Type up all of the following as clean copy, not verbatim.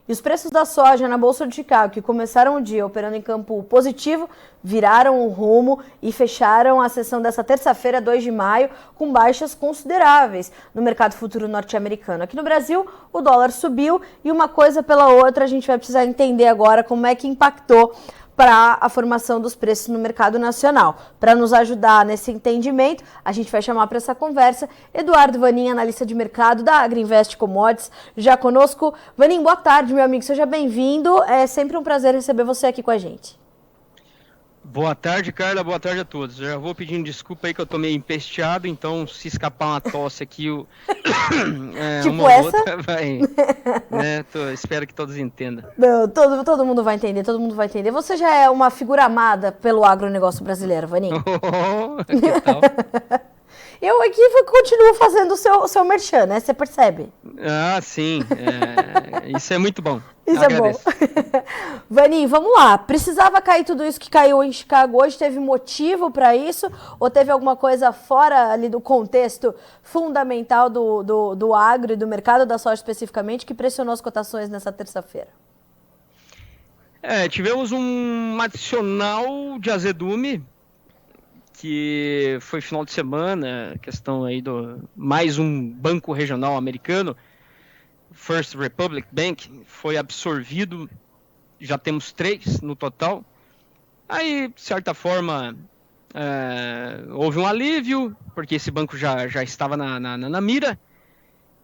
E os preços da soja na Bolsa de Chicago, que começaram o dia operando em campo positivo, viraram o rumo e fecharam a sessão dessa terça-feira, 2 de maio, com baixas consideráveis no mercado futuro norte-americano. Aqui no Brasil, o dólar subiu e uma coisa pela outra a gente vai precisar entender agora como é que impactou para a formação dos preços no mercado nacional. Para nos ajudar nesse entendimento, a gente vai chamar para essa conversa Eduardo Vanin, analista de mercado da Agriinvest Commodities, já conosco. Vanin, boa tarde, meu amigo, seja bem-vindo. É sempre um prazer receber você aqui com a gente. Boa tarde, Carla. Boa tarde a todos. Já vou pedindo desculpa aí que eu tô meio empesteado, então se escapar uma tosse aqui, Tipo uma essa? outra vai, né? Espero que todos entendam. Não, todo mundo vai entender, todo mundo vai entender. Você já é uma figura amada pelo agronegócio brasileiro, Vanin? Oh, que tal? Eu aqui continuo fazendo o seu merchan, né? Você percebe? Ah, sim. Isso é muito bom. Isso é bom. Vanin, vamos lá. Precisava cair tudo isso que caiu em Chicago hoje? Teve motivo para isso? Ou teve alguma coisa fora ali do contexto fundamental do agro e do mercado da soja especificamente que pressionou as cotações nessa terça-feira? Tivemos um adicional de azedume, que foi final de semana, questão aí mais um banco regional americano, First Republic Bank, foi absorvido, já temos 3 no total. Aí, de certa forma, houve um alívio, porque esse banco já estava na mira,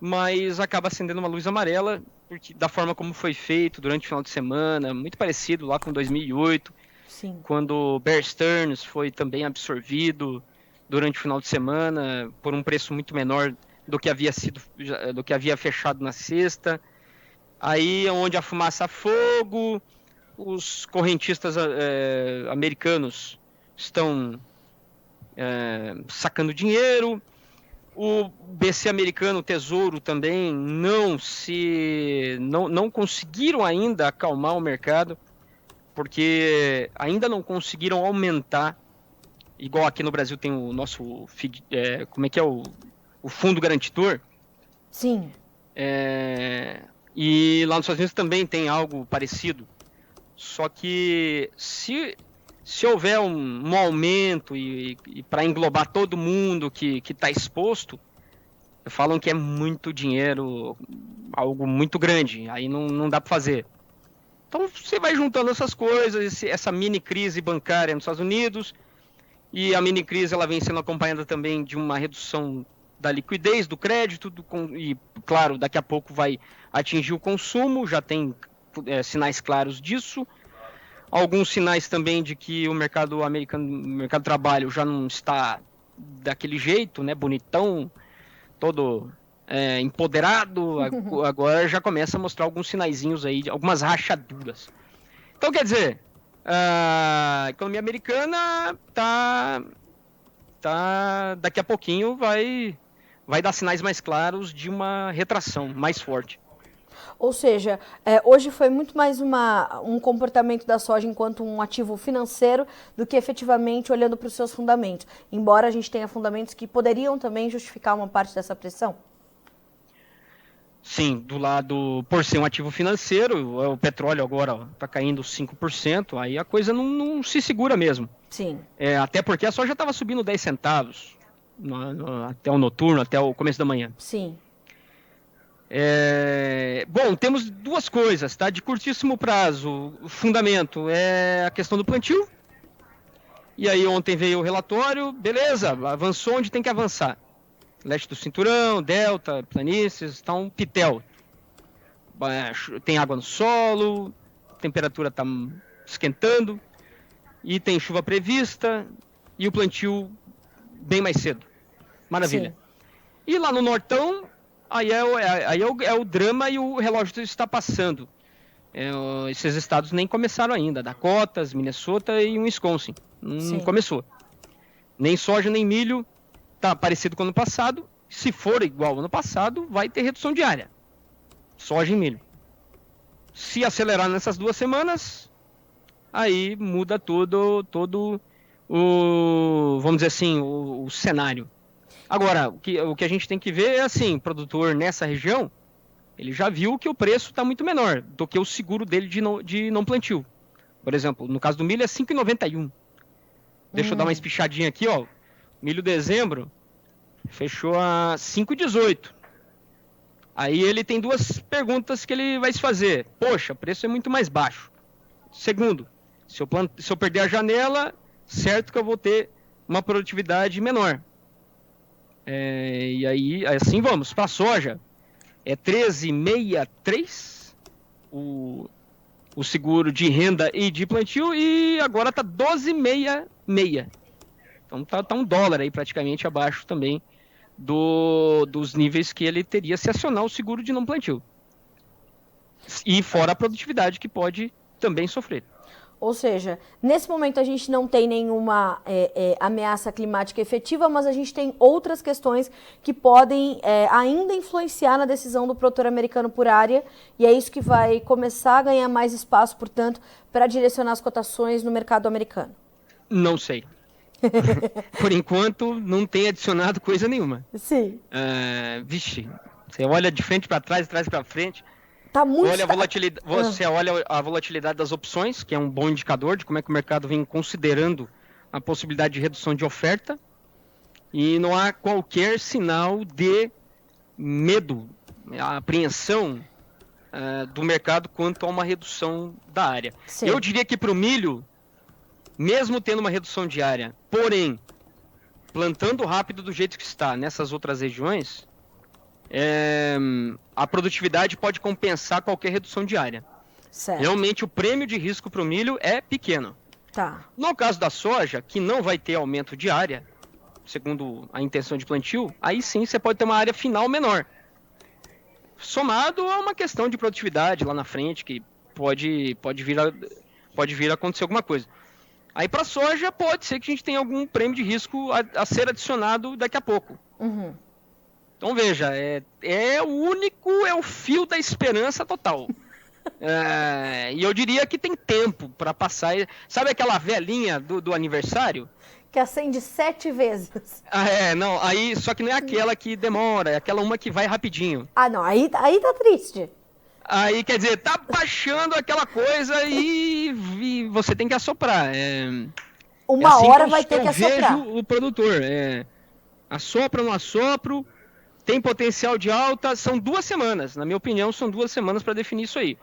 mas acaba acendendo uma luz amarela, porque da forma como foi feito durante o final de semana, muito parecido lá com 2008, Sim. Quando o Bear Stearns foi também absorvido durante o final de semana por um preço muito menor do que havia fechado na sexta. Aí é onde a fumaça a fogo, os correntistas americanos estão sacando dinheiro, o BC americano, o Tesouro também não conseguiram ainda acalmar o mercado, porque ainda não conseguiram aumentar, igual aqui no Brasil tem o nosso, o fundo garantidor. Sim. E lá nos Estados Unidos também tem algo parecido. Só que se houver um aumento e para englobar todo mundo que está exposto, falam que é muito dinheiro, algo muito grande, aí não dá para fazer. Então você vai juntando essas coisas, essa mini crise bancária nos Estados Unidos, e a mini crise ela vem sendo acompanhada também de uma redução da liquidez, do crédito, e claro, daqui a pouco vai atingir o consumo, já tem sinais claros disso. Alguns sinais também de que o mercado americano, o mercado de trabalho já não está daquele jeito, né, bonitão, todo empoderado, agora já começa a mostrar alguns sinaizinhos aí, algumas rachaduras. Então, quer dizer, a economia americana daqui a pouquinho vai dar sinais mais claros de uma retração mais forte. Ou seja, hoje foi muito mais um comportamento da soja enquanto um ativo financeiro do que efetivamente olhando para os seus fundamentos. Embora a gente tenha fundamentos que poderiam também justificar uma parte dessa pressão? Sim, do lado, por ser um ativo financeiro, o petróleo agora está caindo 5%, aí a coisa não se segura mesmo. Sim. Até porque a soja estava subindo 10 centavos até o noturno, até o começo da manhã. Sim. Bom, temos duas coisas, tá? De curtíssimo prazo, o fundamento é a questão do plantio. E aí ontem veio o relatório, beleza, avançou onde tem que avançar. Leste do Cinturão, Delta, Planícies, está um pitel. Tem água no solo, a temperatura está esquentando, e tem chuva prevista, e o plantio bem mais cedo. Maravilha. Sim. E lá no Nortão, aí é o drama e o relógio está passando. Esses estados nem começaram ainda, Dakotas, Minnesota e Wisconsin. Não começou. Nem soja, nem milho. Tá parecido com o ano passado. Se for igual ao ano passado, vai ter redução diária. Soja e milho. Se acelerar nessas 2 semanas, aí muda todo o, vamos dizer assim, o cenário. Agora, o que a gente tem que ver é assim, produtor nessa região, Ele já viu que o preço está muito menor do que o seguro dele de não plantio. Por exemplo, no caso do milho é 5,91. Deixa eu dar uma espichadinha aqui, ó. Milho dezembro fechou a 5,18. Aí ele tem duas perguntas que ele vai se fazer. Poxa, o preço é muito mais baixo. Segundo, se eu perder a janela, certo que eu vou ter uma produtividade menor. E aí, assim vamos. Para a soja, é 13,63 o seguro de renda e de plantio, e agora está 12,66. Então tá $1 aí praticamente abaixo também dos níveis que ele teria se acionar o seguro de não plantio. E fora a produtividade que pode também sofrer. Ou seja, nesse momento a gente não tem nenhuma ameaça climática efetiva, mas a gente tem outras questões que podem ainda influenciar na decisão do produtor americano por área, e é isso que vai começar a ganhar mais espaço, portanto, para direcionar as cotações no mercado americano. Não sei. Por enquanto, não tem adicionado coisa nenhuma. Sim. Vixe, você olha de frente para trás, de trás para frente. Tá muito Você olha a volatilidade das opções, que é um bom indicador de como é que o mercado vem considerando a possibilidade de redução de oferta, e não há qualquer sinal de medo, apreensão do mercado quanto a uma redução da área. Sim. Eu diria que para o milho, mesmo tendo uma redução de área, porém, plantando rápido do jeito que está nessas outras regiões, a produtividade pode compensar qualquer redução de área. Certo. Realmente o prêmio de risco para o milho é pequeno. Tá. No caso da soja, que não vai ter aumento de área, segundo a intenção de plantio, aí sim você pode ter uma área final menor. Somado a uma questão de produtividade lá na frente, que pode vir a acontecer alguma coisa. Aí para a soja pode ser que a gente tenha algum prêmio de risco a ser adicionado daqui a pouco. Uhum. Então veja, é o fio da esperança total. E eu diria que tem tempo para passar. Sabe aquela velhinha do aniversário? Que acende 7 vezes. Não, aí só que não é aquela que demora, é aquela uma que vai rapidinho. Não, aí tá triste. Aí quer dizer, tá baixando aquela coisa e você tem que assoprar. Uma assim hora vai ter que assoprar. Eu vejo o produtor. Assopra, não assopro. Tem potencial de alta, são 2 semanas, na minha opinião, são 2 semanas para definir isso aí.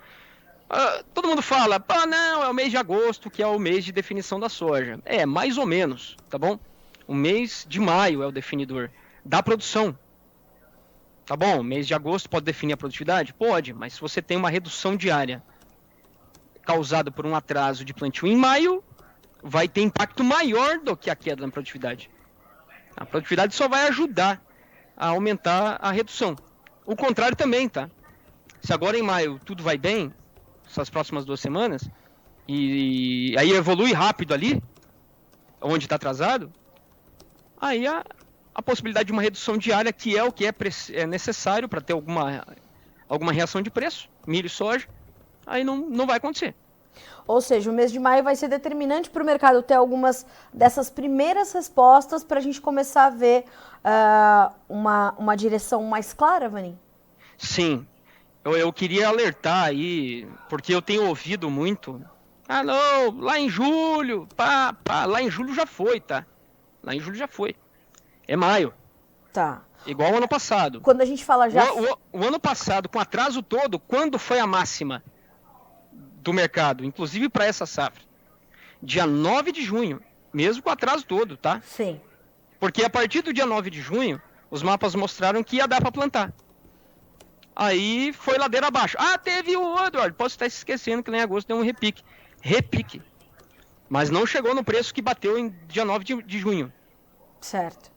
Todo mundo fala, não, é o mês de agosto que é o mês de definição da soja. Mais ou menos, tá bom? O mês de maio é o definidor da produção. Tá bom, mês de agosto pode definir a produtividade? Pode, mas se você tem uma redução de área causada por um atraso de plantio em maio, vai ter impacto maior do que a queda na produtividade. A produtividade só vai ajudar a aumentar a redução. O contrário também, tá? Se agora em maio tudo vai bem, essas próximas 2 semanas, e aí evolui rápido ali, onde está atrasado, aí a possibilidade de uma redução diária, que é o que é necessário para ter alguma reação de preço, milho e soja, aí não vai acontecer. Ou seja, o mês de maio vai ser determinante para o mercado ter algumas dessas primeiras respostas para a gente começar a ver uma direção mais clara, Vanim? Sim. Eu queria alertar aí, porque eu tenho ouvido muito. Não, lá em julho, lá em julho já foi, tá? Lá em julho já foi. É maio. Tá. Igual o ano passado. Quando a gente fala já... O ano passado, com atraso todo, quando foi a máxima do mercado, inclusive para essa safra? Dia 9 de junho, mesmo com atraso todo, tá? Sim. Porque a partir do dia 9 de junho, os mapas mostraram que ia dar para plantar. Aí foi ladeira abaixo. Teve o Eduardo, posso estar se esquecendo que lá em agosto deu um repique. Mas não chegou no preço que bateu em dia 9 de junho. Certo.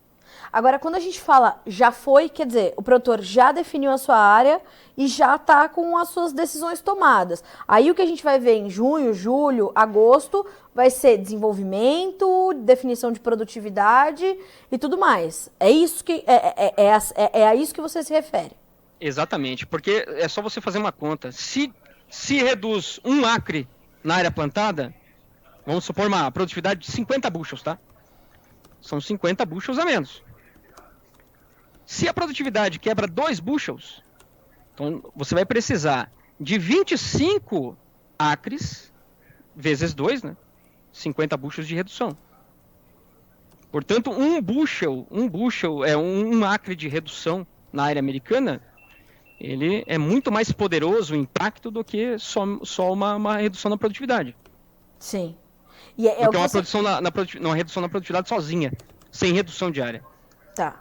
Agora, quando a gente fala já foi, quer dizer, o produtor já definiu a sua área e já está com as suas decisões tomadas. Aí o que a gente vai ver em junho, julho, agosto vai ser desenvolvimento, definição de produtividade e tudo mais. É isso que é a isso que você se refere. Exatamente, porque é só você fazer uma conta. Se reduz 1 acre na área plantada, vamos supor uma produtividade de 50 bushels, tá? São 50 bushels a menos. Se a produtividade quebra 2 bushels, Então, você vai precisar de 25 acres, vezes 2, né? 50 bushels de redução. Portanto, um bushel é um acre de redução na área americana, ele é muito mais poderoso o impacto do que só uma redução na produtividade. Sim. Do que uma redução na produtividade sozinha, sem redução de área. Tá.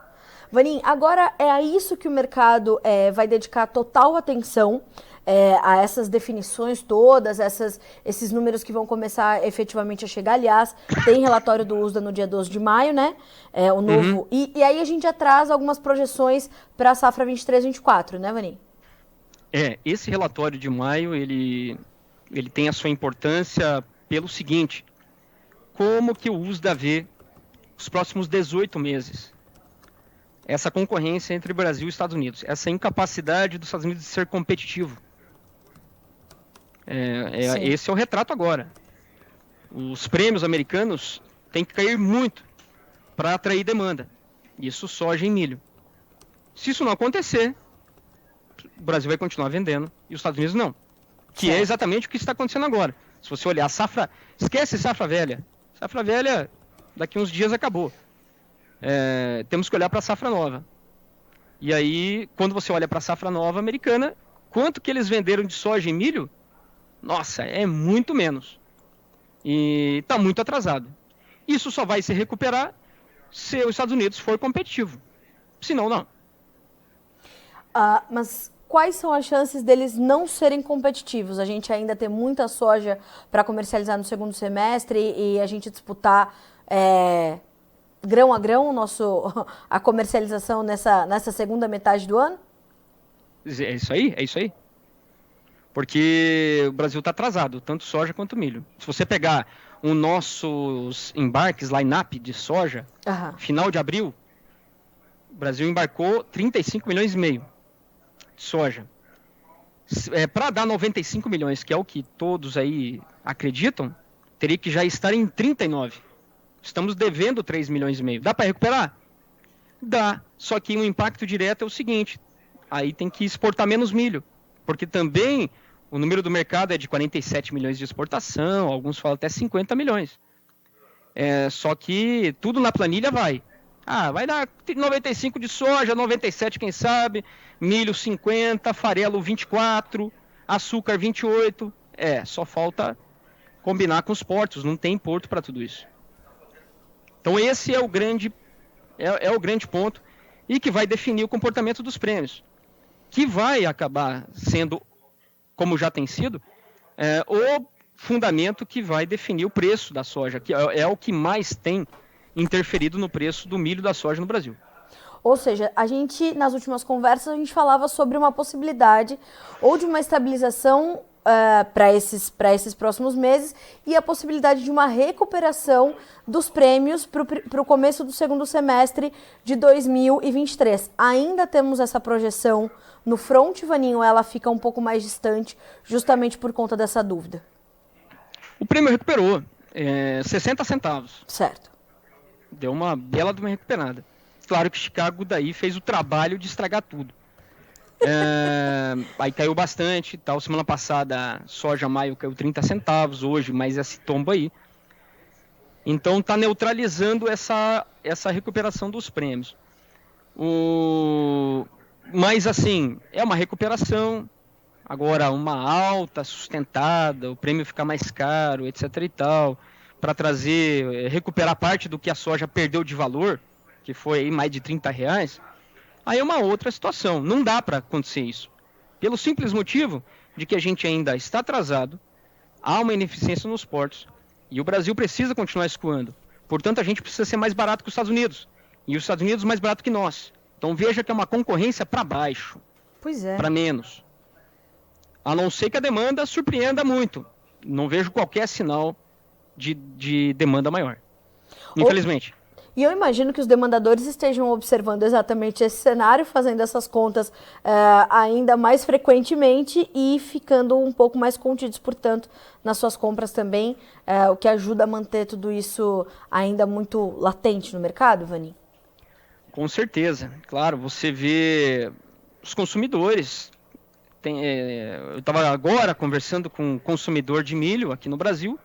Vanim, agora é a isso que o mercado vai dedicar total atenção, a essas definições todas, esses números que vão começar efetivamente a chegar. Aliás, tem relatório do USDA no dia 12 de maio, né? O novo. E aí a gente já traz algumas projeções para a safra 23-24, né, Vanim? Esse relatório de maio, ele tem a sua importância pelo seguinte: como que o USDA vê os próximos 18 meses? Essa concorrência entre Brasil e Estados Unidos, essa incapacidade dos Estados Unidos de ser competitivo. Esse é o retrato agora. Os prêmios americanos têm que cair muito para atrair demanda. Isso soja e milho. Se isso não acontecer, o Brasil vai continuar vendendo e os Estados Unidos não. Que é exatamente o que está acontecendo agora. Se você olhar a safra, esquece safra velha. Safra velha, daqui uns dias acabou. Temos que olhar para a safra nova. E aí, quando você olha para a safra nova americana, quanto que eles venderam de soja e milho? Nossa, é muito menos. E está muito atrasado. Isso só vai se recuperar se os Estados Unidos for competitivo. Senão, não. Mas quais são as chances deles não serem competitivos? A gente ainda tem muita soja para comercializar no segundo semestre e a gente disputar grão a grão a comercialização nessa segunda metade do ano? É isso aí. Porque o Brasil está atrasado, tanto soja quanto milho. Se você pegar os nossos embarques, line-up de soja, final de abril, o Brasil embarcou 35 milhões e meio de soja. Para dar 95 milhões, que é o que todos aí acreditam, teria que já estar em 39. Estamos devendo 3 milhões e meio. Dá para recuperar? Dá. Só que o impacto direto é o seguinte: aí tem que exportar menos milho. Porque também o número do mercado é de 47 milhões de exportação, alguns falam até 50 milhões. Só que tudo na planilha vai. Vai dar 95 de soja, 97 quem sabe, milho 50, farelo 24, açúcar 28. Só falta combinar com os portos, não tem porto para tudo isso. Então esse é o grande ponto e que vai definir o comportamento dos prêmios, que vai acabar sendo, como já tem sido, o fundamento que vai definir o preço da soja, que é o que mais tem interferido no preço do milho e da soja no Brasil. Ou seja, nas últimas conversas, a gente falava sobre uma possibilidade ou de uma estabilização para esses próximos meses e a possibilidade de uma recuperação dos prêmios para o começo do segundo semestre de 2023. Ainda temos essa projeção no front, Vaninho, ela fica um pouco mais distante justamente por conta dessa dúvida? O prêmio recuperou 60 centavos. Certo. Deu uma bela de uma recuperada. Claro que Chicago daí fez o trabalho de estragar tudo. Aí caiu bastante, tal. Semana passada, soja maio caiu 30 centavos, hoje mais esse tombo aí. Então está neutralizando essa recuperação dos prêmios. Mas assim, é uma recuperação. Agora uma alta, sustentada, o prêmio ficar mais caro, etc e tal, para recuperar parte do que a soja perdeu de valor, que foi aí mais de R$30, aí é uma outra situação. Não dá para acontecer isso. Pelo simples motivo de que a gente ainda está atrasado, há uma ineficiência nos portos, e o Brasil precisa continuar escoando. Portanto, a gente precisa ser mais barato que os Estados Unidos, e os Estados Unidos mais barato que nós. Então veja que é uma concorrência para baixo, para menos. A não ser que a demanda surpreenda muito. Não vejo qualquer sinal de demanda maior, infelizmente. E eu imagino que os demandadores estejam observando exatamente esse cenário, fazendo essas contas ainda mais frequentemente e ficando um pouco mais contidos, portanto, nas suas compras também, o que ajuda a manter tudo isso ainda muito latente no mercado, Vani? Com certeza. Claro, você vê os consumidores Eu estava agora conversando com um consumidor de milho aqui no Brasil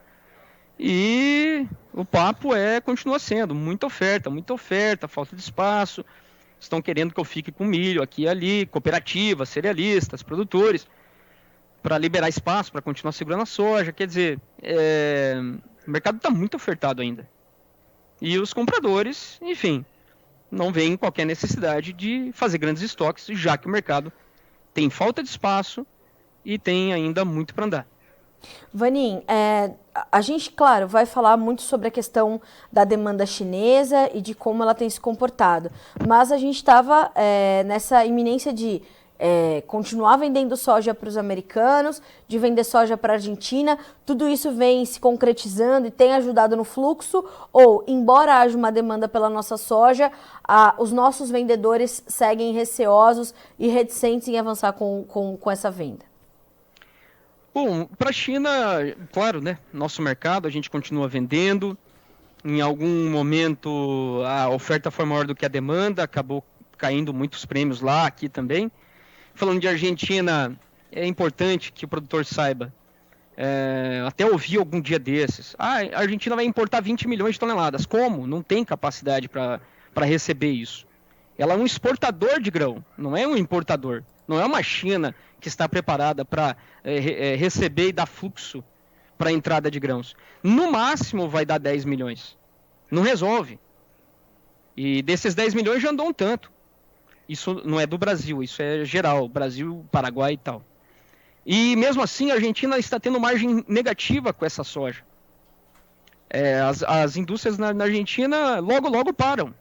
e o papo continua sendo muita oferta, falta de espaço. Estão querendo que eu fique com milho aqui e ali, cooperativas, cerealistas, produtores, para liberar espaço, para continuar segurando a soja. Quer dizer, o mercado está muito ofertado ainda. E os compradores, enfim, não veem qualquer necessidade de fazer grandes estoques, já que o mercado tem falta de espaço e tem ainda muito para andar. Vanin, a gente, claro, vai falar muito sobre a questão da demanda chinesa e de como ela tem se comportado, mas a gente estava nessa iminência de continuar vendendo soja para os americanos, de vender soja para a Argentina. Tudo isso vem se concretizando e tem ajudado no fluxo? Ou, embora haja uma demanda pela nossa soja, os nossos vendedores seguem receosos e reticentes em avançar com essa venda? Bom, para a China, claro, né? Nosso mercado, a gente continua vendendo. Em algum momento a oferta foi maior do que a demanda, acabou caindo muitos prêmios lá, aqui também. Falando de Argentina, é importante que o produtor saiba, até ouvi algum dia desses, a Argentina vai importar 20 milhões de toneladas. Como? Não tem capacidade para receber isso. Ela é um exportador de grão, não é um importador. Não é uma China que está preparada para receber e dar fluxo para a entrada de grãos. No máximo vai dar 10 milhões. Não resolve. E desses 10 milhões já andou um tanto. Isso não é do Brasil, isso é geral, Brasil, Paraguai e tal. E mesmo assim a Argentina está tendo margem negativa com essa soja. As indústrias na Argentina logo param,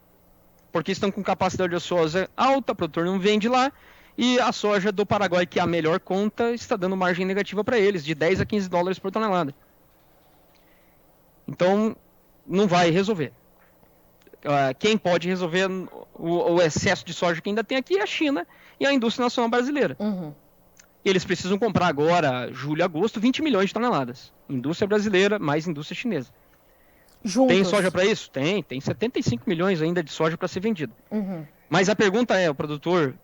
porque estão com capacidade ociosa alta, o produtor não vende lá, e a soja do Paraguai, que é a melhor conta, está dando margem negativa para eles, de 10 a 15 dólares por tonelada. Então, não vai resolver. Quem pode resolver o excesso de soja que ainda tem aqui é a China e a indústria nacional brasileira. Uhum. Eles precisam comprar agora, julho e agosto, 20 milhões de toneladas. Indústria brasileira mais indústria chinesa. Juntos. Tem soja para isso? Tem 75 milhões ainda de soja para ser vendido. Uhum. Mas a pergunta é, o produtor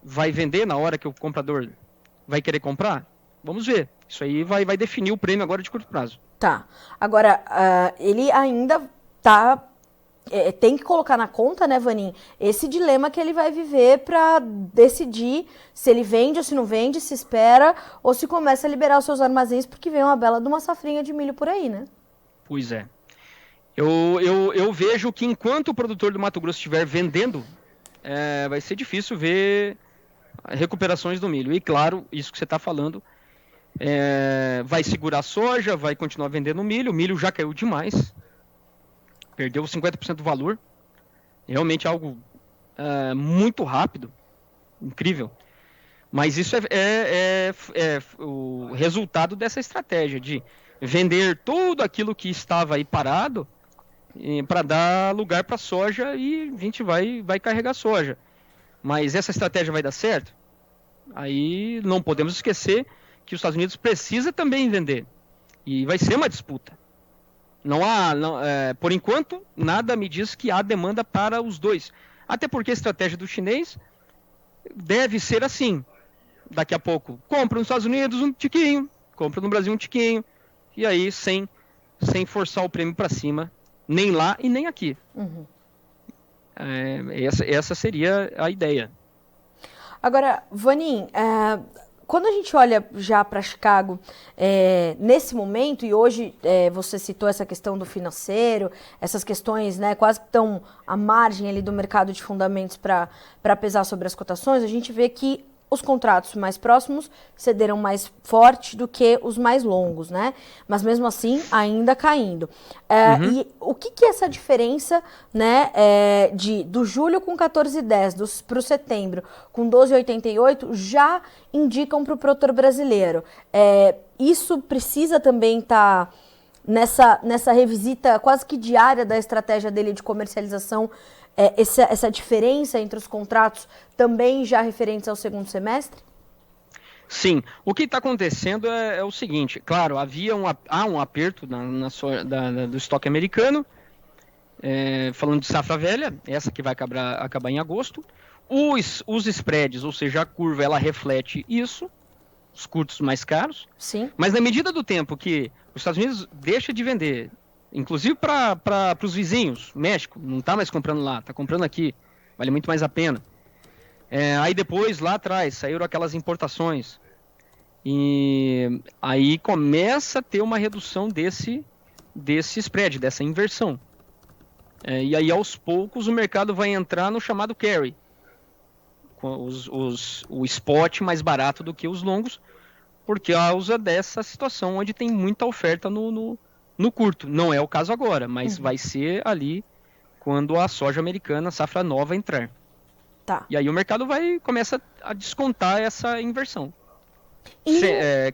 vai vender na hora que o comprador vai querer comprar? Vamos ver. Isso aí vai definir o prêmio agora de curto prazo. Tá. Agora, ele ainda tem que colocar na conta, né, Vanin, esse dilema que ele vai viver para decidir se ele vende ou se não vende, se espera ou se começa a liberar os seus armazéns, porque vem uma bela de uma safrinha de milho por aí, né? Pois é. Eu vejo que enquanto o produtor do Mato Grosso estiver vendendo, vai ser difícil ver recuperações do milho. E claro, isso que você está falando, vai segurar a soja, vai continuar vendendo milho. O milho já caiu demais. Perdeu 50% do valor. Realmente algo muito rápido. Incrível. Mas isso é o resultado dessa estratégia de vender tudo aquilo que estava aí parado para dar lugar para a soja e a gente vai carregar soja. Mas essa estratégia vai dar certo? Aí não podemos esquecer que os Estados Unidos precisa também vender. E vai ser uma disputa. Por enquanto, nada me diz que há demanda para os dois. Até porque a estratégia do chinês deve ser assim. Daqui a pouco, compra nos Estados Unidos um tiquinho, compra no Brasil um tiquinho, e aí sem forçar o prêmio para cima, nem lá e nem aqui. Uhum. Essa seria a ideia. Agora, Vanin, quando a gente olha já para Chicago, nesse momento, e hoje você citou essa questão do financeiro, essas questões, né, quase que estão à margem ali do mercado de fundamentos para pesar sobre as cotações, a gente vê que os contratos mais próximos cederam mais forte do que os mais longos, né? Mas mesmo assim, ainda caindo. E o que é essa diferença, né, do julho com 14,10 para o setembro com 12,88 já indicam para o produtor brasileiro? Isso precisa também estar nessa revisita quase que diária da estratégia dele de comercialização, essa diferença entre os contratos também já referentes ao segundo semestre? Sim, o que está acontecendo é o seguinte, claro, há um aperto do estoque americano, falando de safra velha, essa que vai acabar em agosto, os spreads, ou seja, a curva, ela reflete isso, os custos mais caros. Sim. Mas na medida do tempo que os Estados Unidos deixa de vender, inclusive para os vizinhos, México, não está mais comprando lá, está comprando aqui, vale muito mais a pena. Aí depois, lá atrás, saíram aquelas importações. E aí começa a ter uma redução desse spread, dessa inversão. E aí, aos poucos, o mercado vai entrar no chamado carry. O spot mais barato do que os longos, por causa dessa situação onde tem muita oferta no curto. Não é o caso agora, mas vai ser ali quando a soja americana, safra nova, entrar. Tá. E aí o mercado começa a descontar essa inversão.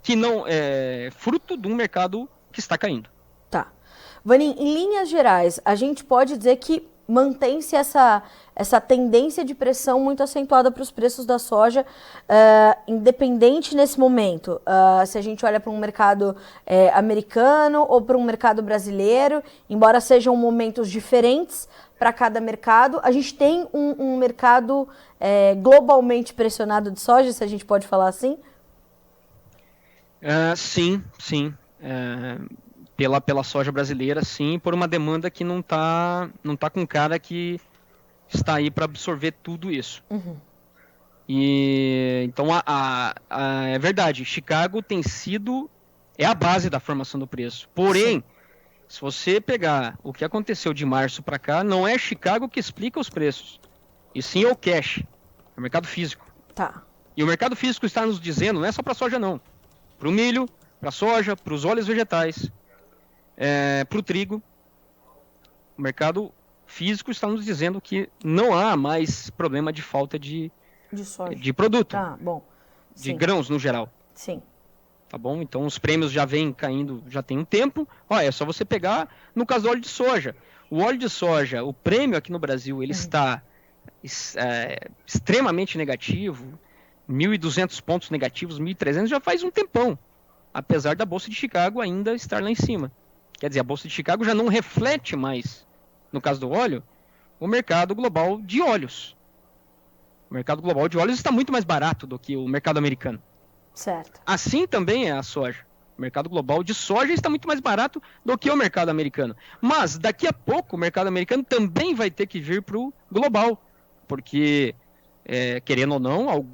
Que não é fruto de um mercado que está caindo. Tá. Vanin, em linhas gerais, a gente pode dizer que mantém-se essa tendência de pressão muito acentuada para os preços da soja, independente nesse momento, se a gente olha para um mercado americano ou para um mercado brasileiro, embora sejam momentos diferentes para cada mercado, a gente tem um mercado globalmente pressionado de soja, se a gente pode falar assim? Sim. Pela soja brasileira, sim, por uma demanda que não tá com cara que está aí para absorver tudo isso. Uhum. E então é verdade, Chicago é a base da formação do preço. Porém, sim, se você pegar o que aconteceu de março para cá, não é Chicago que explica os preços, e sim é o cash, é o mercado físico. Tá. E o mercado físico está nos dizendo, não é só para soja não, para o milho, para a soja, para os óleos vegetais, para o trigo. O mercado físico está nos dizendo que não há mais problema de falta de produto, bom. de Sim. grãos no geral. Sim. Tá bom? Então os prêmios já vêm caindo, já tem um tempo. É só você pegar no caso do óleo de soja. O óleo de soja, o prêmio aqui no Brasil, ele está extremamente negativo, 1.200 pontos negativos, 1.300, já faz um tempão, apesar da Bolsa de Chicago ainda estar lá em cima. Quer dizer, a Bolsa de Chicago já não reflete mais, no caso do óleo, o mercado global de óleos. O mercado global de óleos está muito mais barato do que o mercado americano. Certo. Assim também é a soja. O mercado global de soja está muito mais barato do que o mercado americano. Mas daqui a pouco o mercado americano também vai ter que vir para o global. Porque, querendo ou não,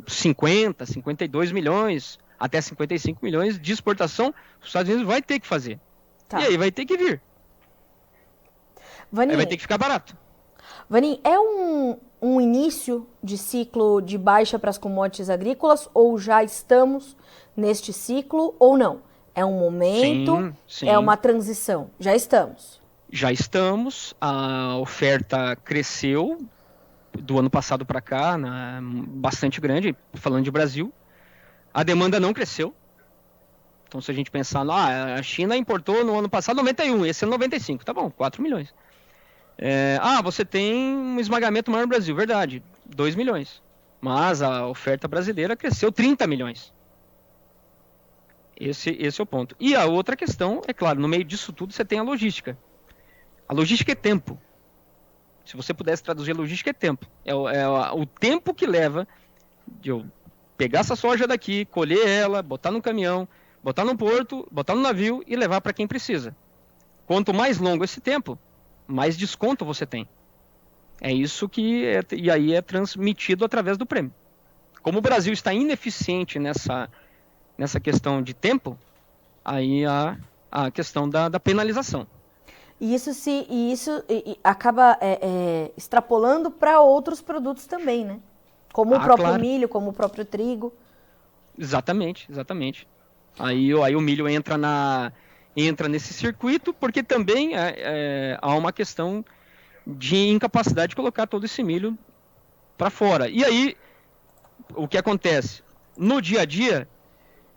50, 52 milhões, até 55 milhões de exportação, os Estados Unidos vai ter que fazer. Tá. E aí vai ter que vir. Vanin, aí vai ter que ficar barato. Vanin, é um início de ciclo de baixa para as commodities agrícolas, ou já estamos neste ciclo, ou não? É um momento, sim. É uma transição? Já estamos. Já estamos, a oferta cresceu do ano passado para cá, bastante grande, falando de Brasil. A demanda não cresceu. Então, se a gente pensar, a China importou no ano passado 91, esse ano 95, tá bom, 4 milhões. Você tem um esmagamento maior no Brasil, verdade, 2 milhões. Mas a oferta brasileira cresceu 30 milhões. Esse é o ponto. E a outra questão, é claro, no meio disso tudo você tem a logística. A logística é tempo. Se você pudesse traduzir a logística, é tempo. É o tempo que leva de eu pegar essa soja daqui, colher ela, botar no caminhão, botar no porto, botar no navio e levar para quem precisa. Quanto mais longo esse tempo, mais desconto você tem. É isso e aí é transmitido através do prêmio. Como o Brasil está ineficiente nessa questão de tempo, aí a questão da penalização. E isso acaba extrapolando para outros produtos também, né? Como o próprio claro. milho, como o próprio trigo. Exatamente. Aí o milho entra nesse circuito, porque também há uma questão de incapacidade de colocar todo esse milho para fora. E aí, o que acontece? No dia a dia,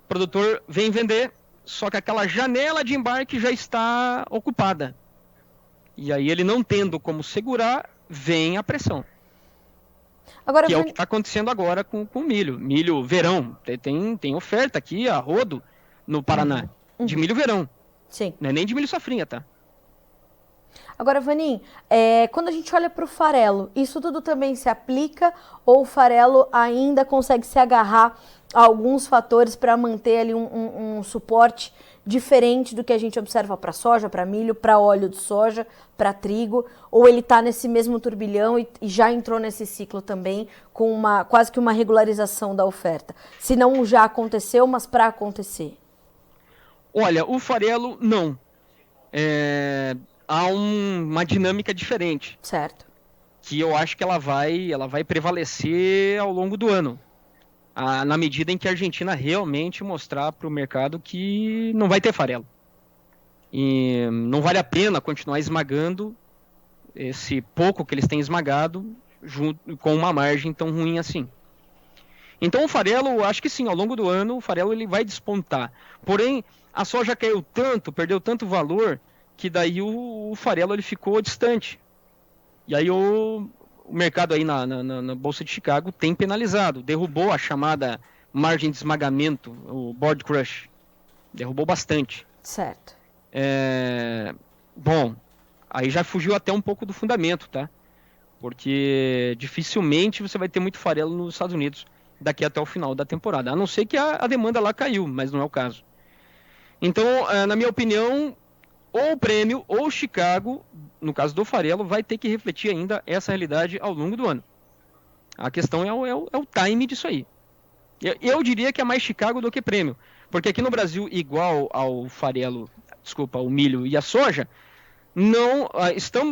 o produtor vem vender, só que aquela janela de embarque já está ocupada. E aí, ele não tendo como segurar, vem a pressão. Agora, que é o que está acontecendo agora com o milho. Milho verão. Tem oferta aqui, a rodo, no Paraná, de milho verão. Sim. Não é nem de milho safrinha, tá? Agora, Vanin, quando a gente olha para o farelo, isso tudo também se aplica ou o farelo ainda consegue se agarrar a alguns fatores para manter ali um suporte diferente do que a gente observa para soja, para milho, para óleo de soja, para trigo, ou ele está nesse mesmo turbilhão e já entrou nesse ciclo também com quase que uma regularização da oferta? Se não já aconteceu, mas para acontecer. Olha, o farelo não. Há uma dinâmica diferente. Certo. Que eu acho que ela vai prevalecer ao longo do ano. Na medida em que a Argentina realmente mostrar para o mercado que não vai ter farelo. E não vale a pena continuar esmagando esse pouco que eles têm esmagado junto com uma margem tão ruim assim. Então o farelo, eu acho que sim, ao longo do ano o farelo ele vai despontar. Porém, a soja caiu tanto, perdeu tanto valor, que daí o farelo ele ficou distante. E aí o mercado aí na Bolsa de Chicago tem penalizado, derrubou a chamada margem de esmagamento, o board crush, derrubou bastante. Certo. Bom, aí já fugiu até um pouco do fundamento, tá? Porque dificilmente você vai ter muito farelo nos Estados Unidos daqui até o final da temporada, a não ser que a demanda lá caiu, mas não é o caso. Então, na minha opinião, ou o prêmio ou Chicago, no caso do farelo, vai ter que refletir ainda essa realidade ao longo do ano. A questão é o time disso aí. Eu diria que é mais Chicago do que prêmio, porque aqui no Brasil, igual ao farelo, ao milho e a soja,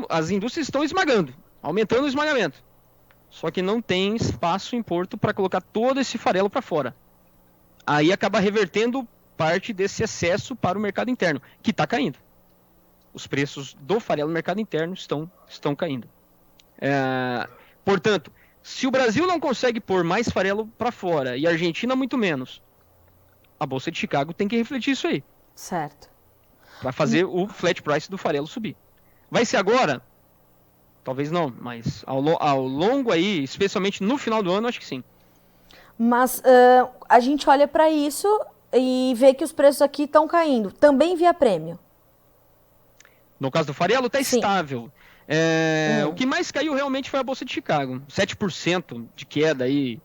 as indústrias estão esmagando, aumentando o esmagamento. Só que não tem espaço em Porto para colocar todo esse farelo para fora. Aí acaba revertendo parte desse excesso para o mercado interno, que está caindo. Os preços do farelo no mercado interno estão caindo. Portanto, se o Brasil não consegue pôr mais farelo para fora e a Argentina muito menos, a Bolsa de Chicago tem que refletir isso aí. Certo. Para fazer o flat price do farelo subir. Vai ser agora? Talvez não, mas ao longo aí, especialmente no final do ano, acho que sim. Mas a gente olha para isso e vê que os preços aqui estão caindo, também via prêmio. No caso do farelo, está estável. O que mais caiu realmente foi a Bolsa de Chicago. 7% de queda aí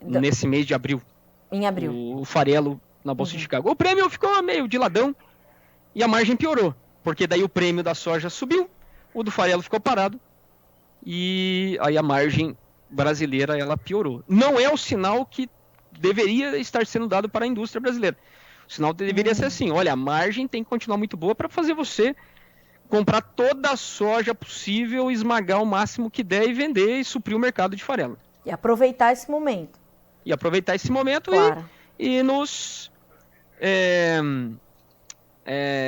nesse mês de abril. Em abril. O farelo na Bolsa de Chicago. O prêmio ficou meio de ladão e a margem piorou. Porque daí o prêmio da soja subiu, o do farelo ficou parado e aí a margem brasileira ela piorou. Não é o sinal que deveria estar sendo dado para a indústria brasileira. O sinal deveria ser assim, olha, a margem tem que continuar muito boa para fazer você comprar toda a soja possível, esmagar o máximo que der e vender e suprir o mercado de farelo. E aproveitar esse momento. Claro. e nos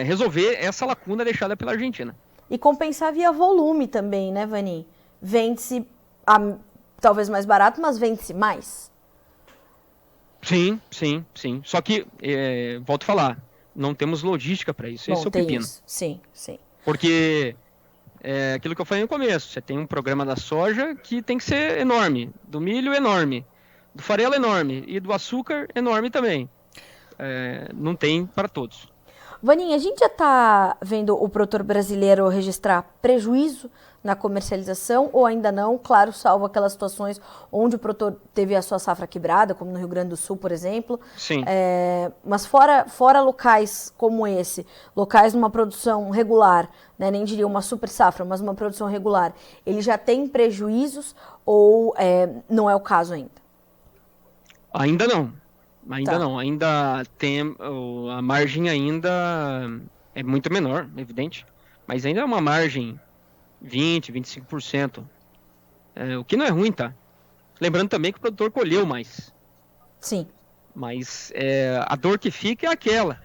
resolver essa lacuna deixada pela Argentina. E compensar via volume também, né, Vanin? Vende-se talvez mais barato, mas vende-se mais. Sim. Só que, volto a falar, não temos logística para isso. Esse é o pepino. Isso. Sim. Porque aquilo que eu falei no começo, você tem um programa da soja que tem que ser enorme, do milho enorme, do farelo enorme e do açúcar enorme também. Não tem para todos. Vanin, a gente já está vendo o produtor brasileiro registrar prejuízo na comercialização ou ainda não? Claro, salvo aquelas situações onde o produtor teve a sua safra quebrada, como no Rio Grande do Sul, por exemplo. Sim. Mas fora locais como esse, locais numa produção regular, né, nem diria uma super safra, mas uma produção regular, ele já tem prejuízos ou não é o caso ainda? Ainda não. Ainda tem a margem ainda é muito menor, evidente, mas ainda é uma margem 20, 25%. O que não é ruim, tá? Lembrando também que o produtor colheu mais. Sim. Mas a dor que fica é aquela.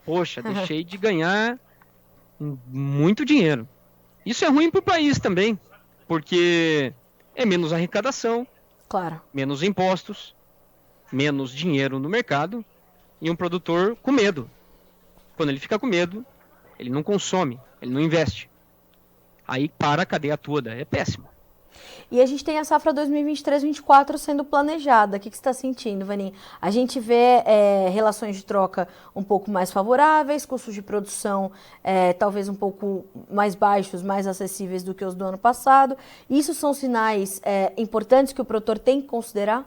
Poxa, deixei de ganhar muito dinheiro. Isso é ruim para o país também, porque é menos arrecadação, claro, menos impostos, menos dinheiro no mercado e um produtor com medo. Quando ele fica com medo, ele não consome, ele não investe. Aí para a cadeia toda, é péssimo. e a gente tem a safra 2023-24 sendo planejada. O que você está sentindo, Vanin? A gente vê relações de troca um pouco mais favoráveis, custos de produção talvez um pouco mais baixos, mais acessíveis do que os do ano passado. Isso são sinais importantes que o produtor tem que considerar?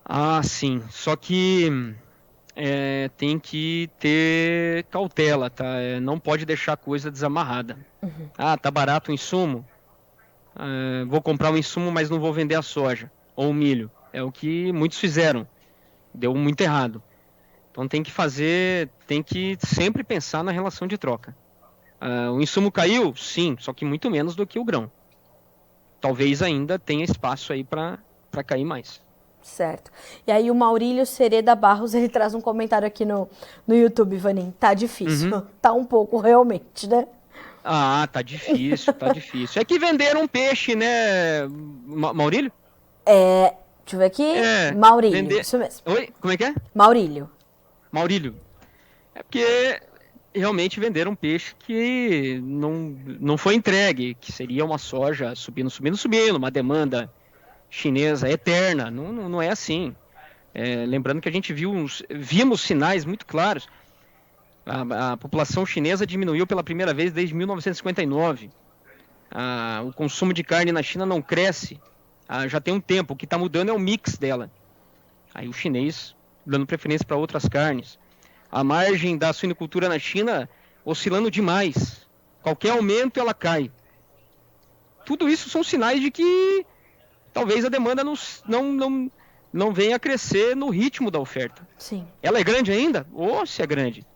Ah, sim. Só que tem que ter cautela, tá? Não pode deixar a coisa desamarrada. Uhum. Ah, tá barato o insumo? Vou comprar o insumo, mas não vou vender a soja ou o milho. É o que muitos fizeram. Deu muito errado. Então tem que sempre pensar na relação de troca. O insumo caiu? Sim, só que muito menos do que o grão. Talvez ainda tenha espaço aí para cair mais. Certo. E aí o Maurílio Sereda Barros, ele traz um comentário aqui no YouTube, Vanin. Tá difícil. Uhum. Tá um pouco realmente, né? Ah, tá difícil, tá difícil. É que venderam peixe, né, Maurílio? Deixa eu ver aqui. Maurílio, isso mesmo. Oi, como é que é? Maurílio. É porque realmente venderam peixe que não foi entregue, que seria uma soja subindo, uma demanda chinesa eterna. Não é assim. Lembrando que a gente vimos sinais muito claros. A população chinesa diminuiu pela primeira vez desde 1959. O consumo de carne na China não cresce já tem um tempo. O que está mudando é o mix dela. Aí o chinês dando preferência para outras carnes. A margem da suinicultura na China oscilando demais. Qualquer aumento ela cai. Tudo isso são sinais de que talvez a demanda não venha a crescer no ritmo da oferta. Sim. Ela é grande ainda? Se é grande.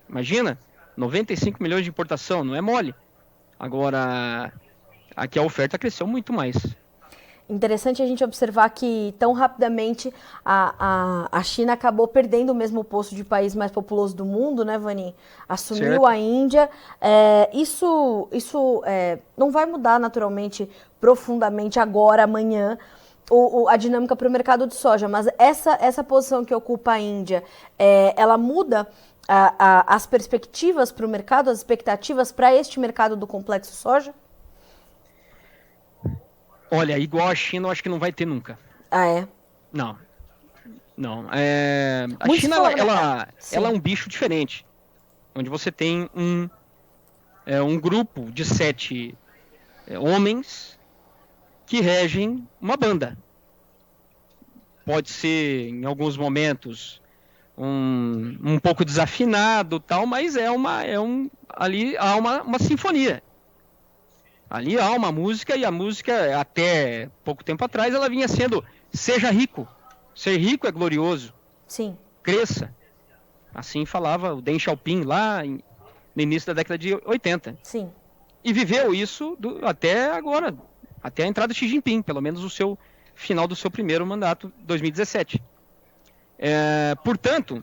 Imagina, 95 milhões de importação, não é mole. Agora, aqui a oferta cresceu muito mais. Interessante a gente observar que tão rapidamente a China acabou perdendo o mesmo posto de país mais populoso do mundo, né, Vanin? Assumiu certo. A Índia. Isso não vai mudar naturalmente profundamente agora, amanhã, a dinâmica para o mercado de soja, mas essa posição que ocupa a Índia, ela muda as perspectivas para o mercado, as expectativas para este mercado do complexo soja? Olha, igual a China, eu acho que não vai ter nunca. Ah, é? Não. A China, ela é um bicho diferente. Onde você tem um grupo de 7 homens que regem uma banda. Pode ser, em alguns momentos, um pouco desafinado, tal, mas ali há uma sinfonia. Ali há uma música, e a música, até pouco tempo atrás, ela vinha sendo: seja rico. Ser rico é glorioso. Sim. Cresça. Assim falava o Deng Xiaoping lá no início da década de 80. Sim. E viveu isso até agora, até a entrada de Xi Jinping, pelo menos o final do seu primeiro mandato, 2017. Portanto,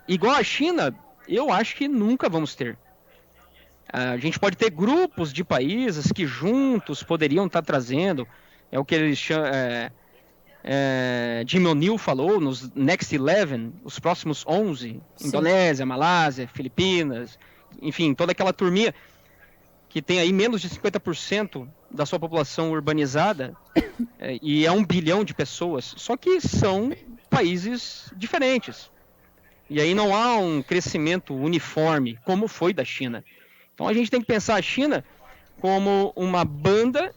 igual a China, eu acho que nunca vamos ter. A gente pode ter grupos de países que juntos poderiam estar trazendo, o que eles chamam, Jim O'Neill falou, nos Next 11, os próximos 11, sim. Indonésia, Malásia, Filipinas, enfim, toda aquela turminha que tem aí menos de 50% da sua população urbanizada, e é 1 bilhão de pessoas, só que são países diferentes. E aí não há um crescimento uniforme, como foi da China. Então a gente tem que pensar a China como uma banda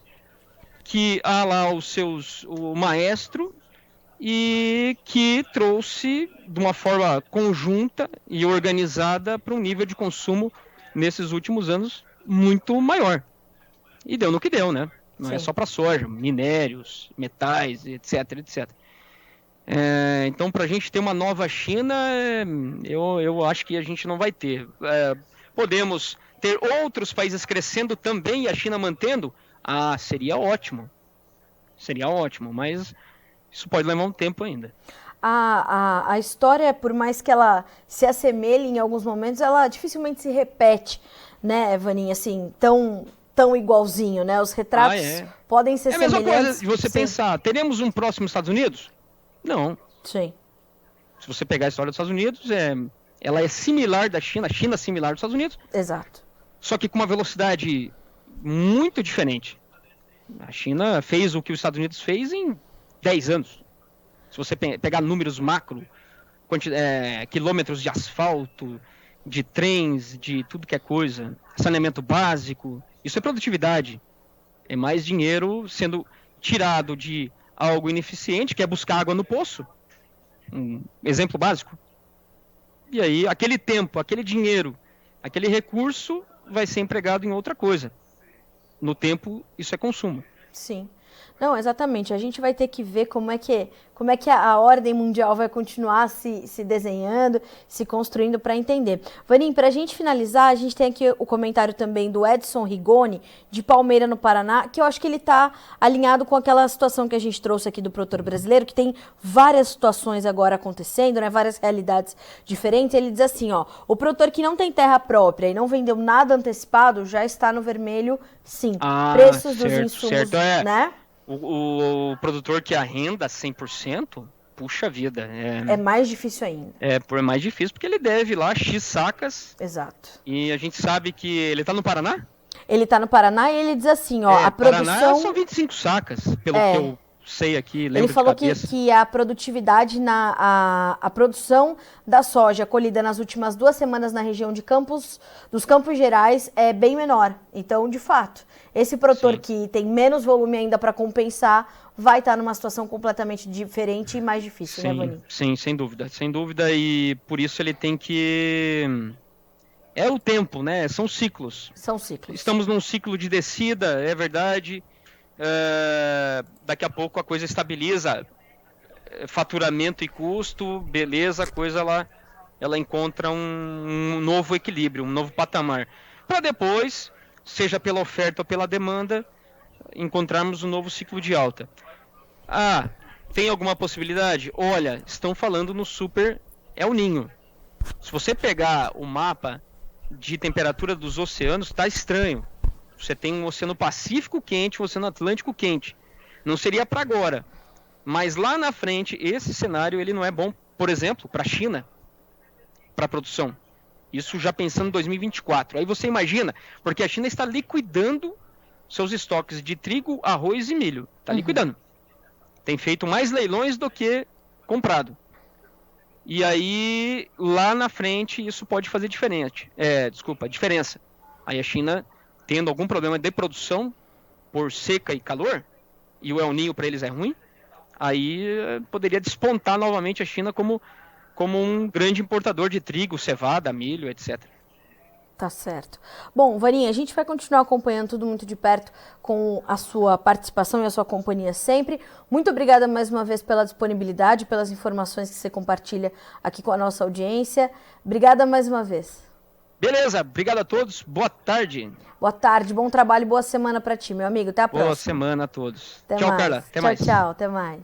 que há lá o maestro, e que trouxe de uma forma conjunta e organizada para um nível de consumo nesses últimos anos muito maior. E deu no que deu, né? Não é só para soja, minérios, metais, etc, etc. Então, para a gente ter uma nova China, eu acho que a gente não vai ter. Podemos ter outros países crescendo também e a China mantendo? Seria ótimo. Seria ótimo, mas isso pode levar um tempo ainda. A história, por mais que ela se assemelhe em alguns momentos, ela dificilmente se repete, né, Vaninha, assim, tão igualzinho, né? Os retratos podem ser semelhantes. É a mesma coisa de você pensar, teremos um próximo Estados Unidos? Não. Sim. Se você pegar a história dos Estados Unidos, ela é similar da China, a China é similar dos Estados Unidos. Exato. Só que com uma velocidade muito diferente. A China fez o que os Estados Unidos fez em 10 anos. Se você pegar números macro, quilômetros de asfalto, de trens, de tudo que é coisa, saneamento básico, isso é produtividade. É mais dinheiro sendo tirado de algo ineficiente, que é buscar água no poço. Um exemplo básico. E aí, aquele tempo, aquele dinheiro, aquele recurso vai ser empregado em outra coisa. No tempo, isso é consumo. Sim. Não, exatamente. A gente vai ter que ver como é que a ordem mundial vai continuar se desenhando, se construindo para entender. Vanim, para a gente finalizar, a gente tem aqui o comentário também do Edson Rigoni, de Palmeira, no Paraná, que eu acho que ele está alinhado com aquela situação que a gente trouxe aqui do produtor brasileiro, que tem várias situações agora acontecendo, né, várias realidades diferentes. Ele diz assim, ó, o produtor que não tem terra própria e não vendeu nada antecipado já está no vermelho, sim. Preços dos insumos, né? O produtor que arrenda 100%, puxa vida. É mais difícil ainda. É mais difícil porque ele deve lá X sacas. Exato. E a gente sabe que ele tá no Paraná? Ele está no Paraná e ele diz assim, ó, a produção... Paraná são 25 sacas, pelo que eu sei aqui, lembro. Ele falou que a produtividade, a produção da soja colhida nas últimas 2 semanas na região dos Campos Gerais é bem menor. Então, de fato, esse produtor que tem menos volume ainda para compensar vai estar numa situação completamente diferente e mais difícil, né, Vanim? Sim, sem dúvida. Sem dúvida, e por isso ele tem que... É o tempo, né? São ciclos. São ciclos. Estamos num ciclo de descida, é verdade. Daqui a pouco a coisa estabiliza, faturamento e custo, beleza, a coisa ela encontra um novo equilíbrio, um novo patamar, para depois, seja pela oferta ou pela demanda, encontrarmos um novo ciclo de alta. Tem alguma possibilidade? Olha, estão falando no Super El Niño. Se você pegar o mapa de temperatura dos oceanos, está estranho. Você tem um Oceano Pacífico quente, um Oceano Atlântico quente. Não seria para agora. Mas lá na frente, esse cenário ele não é bom, por exemplo, para a China, para produção. Isso já pensando em 2024. Aí você imagina, porque a China está liquidando seus estoques de trigo, arroz e milho. Está liquidando. Tem feito mais leilões do que comprado. E aí, lá na frente, isso pode fazer diferença. Aí a China... tendo algum problema de produção por seca e calor, e o El Niño para eles é ruim, aí poderia despontar novamente a China como um grande importador de trigo, cevada, milho, etc. Tá certo. Bom, Varinha, a gente vai continuar acompanhando tudo muito de perto com a sua participação e a sua companhia sempre. Muito obrigada mais uma vez pela disponibilidade, pelas informações que você compartilha aqui com a nossa audiência. Obrigada mais uma vez. Beleza, obrigado a todos, boa tarde. Boa tarde, bom trabalho e boa semana para ti, meu amigo. Até a próxima. Boa semana a todos. Tchau, Carla. Até mais. Tchau, até mais.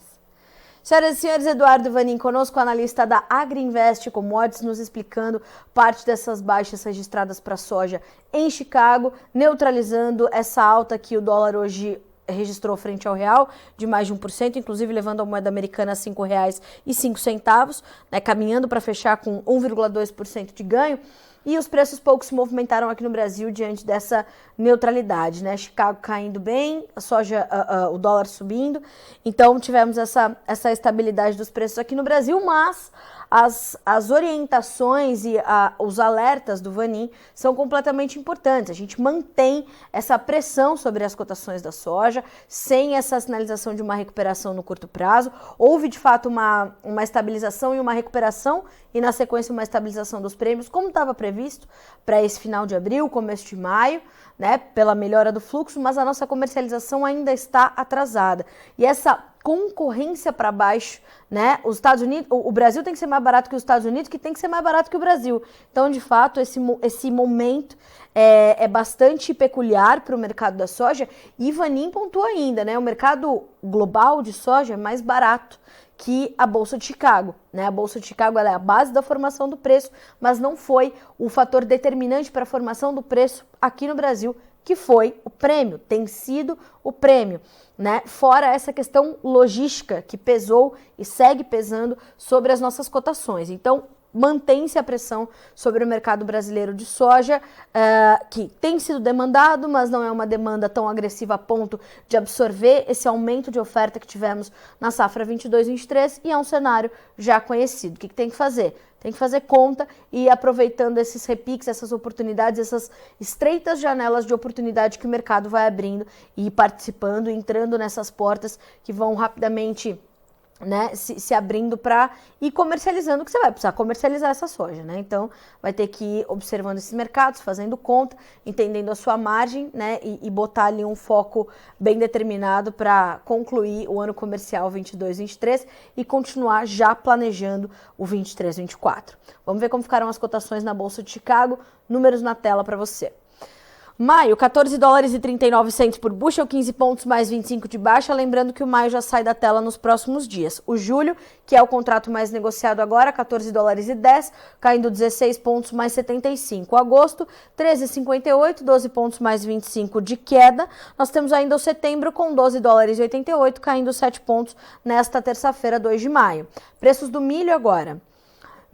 Senhoras e senhores, Eduardo Vanin conosco, analista da Agriinvest Commodities, nos explicando parte dessas baixas registradas para a soja em Chicago, neutralizando essa alta que o dólar hoje registrou frente ao real, de mais de 1%, inclusive levando a moeda americana a R$ 5,05, né, caminhando para fechar com 1,2% de ganho. E os preços pouco se movimentaram aqui no Brasil diante dessa neutralidade, né? Chicago caindo bem, a soja, o dólar subindo. Então tivemos essa estabilidade dos preços aqui no Brasil, mas as orientações e os alertas do Vanin são completamente importantes. A gente mantém essa pressão sobre as cotações da soja, sem essa sinalização de uma recuperação no curto prazo. Houve, de fato, uma estabilização e uma recuperação, e na sequência uma estabilização dos prêmios, como estava previsto para esse final de abril, começo de maio, né, pela melhora do fluxo, mas a nossa comercialização ainda está atrasada. E essa concorrência para baixo, né? Os Estados Unidos, o Brasil tem que ser mais barato que os Estados Unidos, que tem que ser mais barato que o Brasil. Então, de fato, esse momento é bastante peculiar para o mercado da soja. E Vanin pontuou ainda, né? O mercado global de soja é mais barato que a Bolsa de Chicago, né? A Bolsa de Chicago ela é a base da formação do preço, mas não foi o fator determinante para a formação do preço aqui no Brasil, que foi o prêmio, tem sido o prêmio, né? Fora essa questão logística que pesou e segue pesando sobre as nossas cotações. Então, mantém-se a pressão sobre o mercado brasileiro de soja, que tem sido demandado, mas não é uma demanda tão agressiva a ponto de absorver esse aumento de oferta que tivemos na safra 22-23, e é um cenário já conhecido. O que tem que fazer? Tem que fazer conta e ir aproveitando esses repiques, essas oportunidades, essas estreitas janelas de oportunidade que o mercado vai abrindo e participando, entrando nessas portas que vão rapidamente, né, se abrindo para ir comercializando, que você vai precisar comercializar essa soja, né? Então, vai ter que ir observando esses mercados, fazendo conta, entendendo a sua margem, né, e botar ali um foco bem determinado para concluir o ano comercial 22-23 e continuar já planejando o 23-24. Vamos ver como ficaram as cotações na Bolsa de Chicago, números na tela para você. Maio, 14 dólares e 39 centos por bushel, 15 pontos mais 25 de baixa. Lembrando que o maio já sai da tela nos próximos dias. O julho, que é o contrato mais negociado agora, 14 dólares e 10, caindo 16 pontos mais 75. Agosto, 13,58, 12 pontos mais 25 de queda. Nós temos ainda o setembro com 12 dólares e 88, caindo 7 pontos nesta terça-feira, 2 de maio. Preços do milho agora.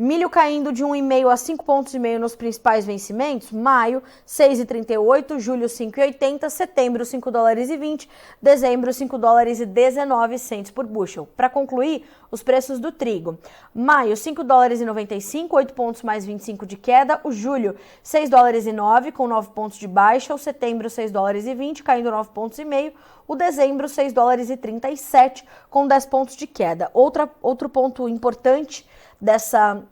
Milho caindo de 1,5 a 5,5 pontos nos principais vencimentos. Maio, 6,38, julho, 5,80, setembro, 5 dólares e 20, dezembro, 5 dólares e 19 centos por bushel. Para concluir, os preços do trigo. Maio, 5 dólares e 95, 8 pontos mais 25 de queda. O julho, 6 dólares e 9, com 9 pontos de baixa. O setembro, 6 dólares e 20, caindo 9 pontos e meio. O dezembro, 6 dólares e 37, com 10 pontos de queda. Outro ponto importante dessa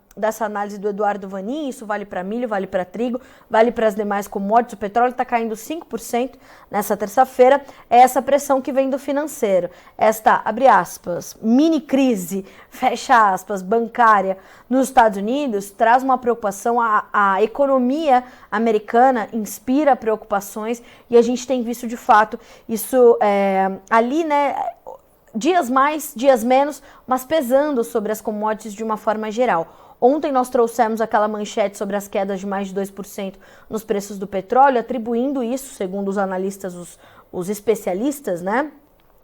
análise do Eduardo Vanin, isso vale para milho, vale para trigo, vale para as demais commodities. O petróleo está caindo 5% nessa terça-feira. É essa pressão que vem do financeiro. Esta, abre aspas, mini crise, fecha aspas, bancária nos Estados Unidos traz uma preocupação. A economia americana inspira preocupações e a gente tem visto de fato isso ali, né? Dias mais, dias menos, mas pesando sobre as commodities de uma forma geral. Ontem nós trouxemos aquela manchete sobre as quedas de mais de 2% nos preços do petróleo, atribuindo isso, segundo os analistas, os especialistas, né,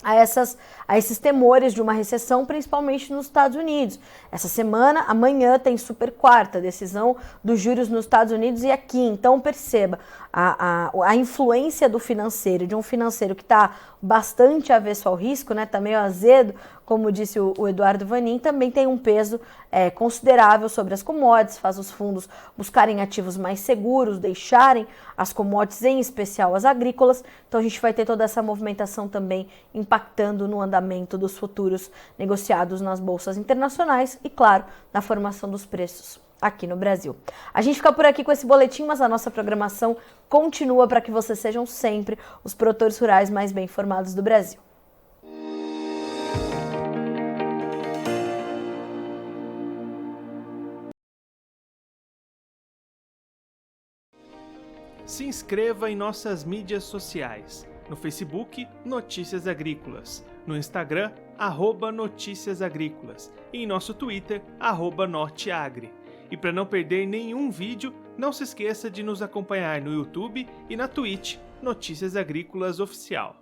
a esses temores de uma recessão, principalmente nos Estados Unidos. Essa semana, amanhã, tem super quarta, decisão dos juros nos Estados Unidos e aqui. Então, perceba, a influência do financeiro, de um financeiro que está bastante avesso ao risco, né, tá meio azedo, como disse o Eduardo Vanin, também tem um peso considerável sobre as commodities, faz os fundos buscarem ativos mais seguros, deixarem as commodities, em especial as agrícolas. Então a gente vai ter toda essa movimentação também impactando no andamento dos futuros negociados nas bolsas internacionais e, claro, na formação dos preços aqui no Brasil. A gente fica por aqui com esse boletim, mas a nossa programação continua para que vocês sejam sempre os produtores rurais mais bem informados do Brasil. Se inscreva em nossas mídias sociais. No Facebook, Notícias Agrícolas. No Instagram, @Notícias Agrícolas. E em nosso Twitter, @Norteagri. E para não perder nenhum vídeo, não se esqueça de nos acompanhar no YouTube e na Twitch, Notícias Agrícolas Oficial.